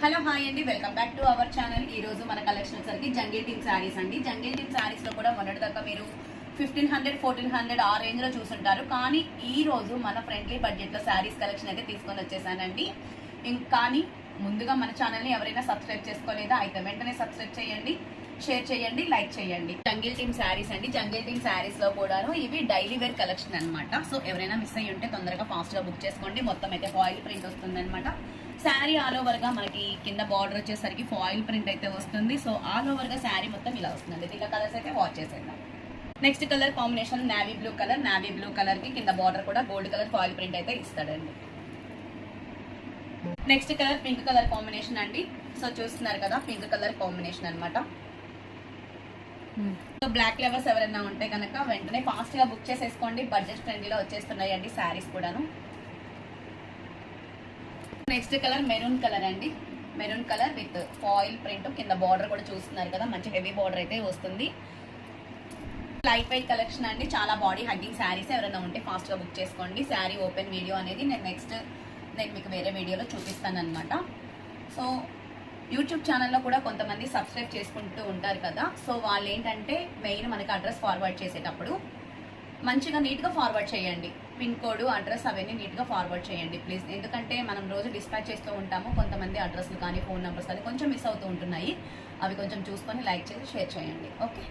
Hello hi అండి, welcome back to our channel. ఈ రోజు మన కలెక్షన్ వచ్చరికి జంగిల్ టీమ్ శారీస్ అండి. జంగిల్ టీమ్ శారీస్ లో కూడా మొన్నటిదాకా మీరు 1500, 1400 ఆ రేంజ్ లో చూసుంటారు. కానీ ఈ రోజు మన ఫ్రెండ్లీ బడ్జెట్ లో శారీస్ కలెక్షన్ అయితే తీసుకొని వచ్చేసానండి. కానీ ముందుగా మన ఛానల్ ని ఎవరైనా సబ్స్క్రైబ్ చేసుకోలేదా అయితే వెంటనే సబ్స్క్రైబ్ చేయండి, షేర్ చేయండి, లైక్ చేయండి. జంగిల్ టీమ్ శారీస్ అండి. జంగిల్ టీమ్ శారీస్ లో కూడాను ఇవి డైలీ వేర్ కలెక్షన్ అనమాట. సో ఎవరైనా మిస్ అయ్యి ఉంటే తొందరగా ఫాస్ట్ గా బుక్ చేసుకోండి. మొత్తం అయితే ఫాయిల్ ప్రింట్ వస్తుంది అనమాట. శారీ ఆల్ ఓవర్ గా మనకి కింద బార్డర్ వచ్చేసరికి ఫాయిల్ ప్రింట్ అయితే వస్తుంది. సో ఆల్ ఓవర్ గా శారీ మొత్తం ఇలా వస్తుంది. దీనిలో కలర్స్ అయితే వాచ్ చేసేద్దాం. Next colour combination navy blue colour. Navy blue colour కి కింద బార్డర్ కూడా గోల్డ్ కలర్ ఫాయిల్ ప్రింట్ అయితే ఇస్తాడండి. Next colour pink colour combination అండి. సో చూస్తున్నారు కదా, పింక్ కలర్ కాంబినేషన్ అనమాట. సో బ్లాక్ లెవర్స్ ఎవరైనా ఉంటే కనుక వెంటనే ఫాస్ట్ గా బుక్ చేసేసుకోండి. బడ్జెట్ ఫ్రెండ్లీలో వచ్చేస్తున్నాయి అండి శారీస్ కూడాను. నెక్స్ట్ కలర్ మెరూన్ కలర్ అండి. Maroon colour with foil print, కింద బార్డర్ కూడా చూస్తున్నారు కదా, మంచి హెవీ బార్డర్ అయితే వస్తుంది. లైట్ వెయిట్ కలెక్షన్ అండి. చాలా బాడీ హగ్గింగ్ శారీస్ ఎవరైనా ఉంటే ఫాస్ట్ గా బుక్ చేసుకోండి. శారీ ఓపెన్ వీడియో అనేది నేను మీకు వేరే వీడియోలో చూపిస్తాను అనమాట. సో యూట్యూబ్ ఛానల్లో కూడా కొంతమంది సబ్స్క్రైబ్ చేసుకుంటూ ఉంటారు కదా. సో వాళ్ళు ఏంటంటే మెయిన్ మనకి అడ్రస్ ఫార్వర్డ్ చేసేటప్పుడు మంచిగా నీట్గా ఫార్వర్డ్ చేయండి. పిన్ కోడ్, అడ్రస్ అవన్నీ నీట్గా ఫార్వర్డ్ చేయండి ప్లీజ్. ఎందుకంటే మనం రోజు డిస్పాచ్ చేస్తూ ఉంటాము. కొంతమంది అడ్రస్లు కానీ ఫోన్ నెంబర్స్ కానీ కొంచెం మిస్ అవుతూ ఉంటున్నాయి. అవి కొంచెం చూసుకొని లైక్ చేసి షేర్ చేయండి. ఓకే.